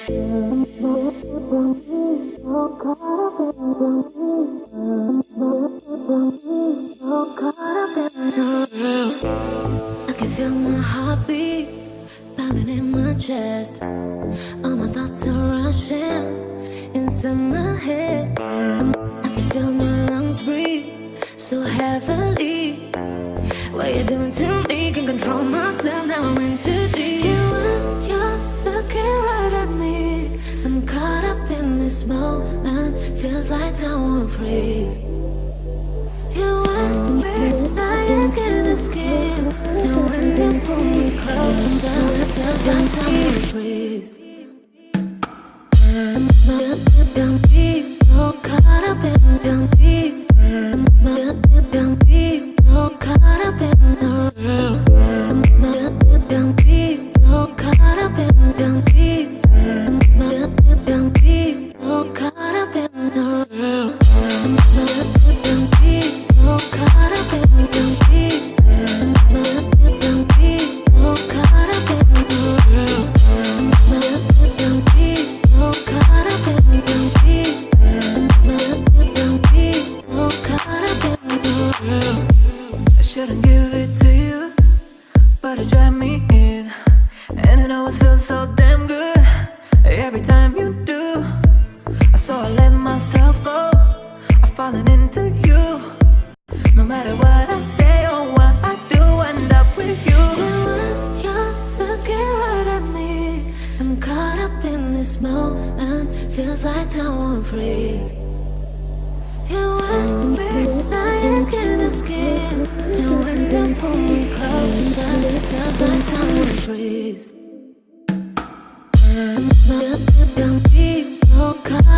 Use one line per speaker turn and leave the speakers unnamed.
I can feel my heartbeat pounding in my chest. All my thoughts are rushing inside my head. I can feel my lungs breathe so heavily. What you're doing to me, can't control myself. Now I'm in too deep. You're looking right at me. I'm caught up in this moment. Feels like time won't freeze. You want me, now you're scared to skin. Now when you pull me closer, feels like time won't freeze. Don't be no caught up in. Don't be no caught up in the room. Don't be no caught up in. Don't be no caught up in the room. Don't be no caught up in. Don't be no caught up in the room. Don't be no caught up in. Don't be no caught up in the room.
I shouldn't give it to you, but it drive me in. And it always feels so damn good every time you do. So I let myself go, I'm falling into you. No matter what I say or what I do, end up with you.
You're looking right at me. I'm caught up in this moment. Feels like time won't freeze. You want me, now you're scared to skin. And when you pull me closer, feels like time won't freeze. Don't be no caught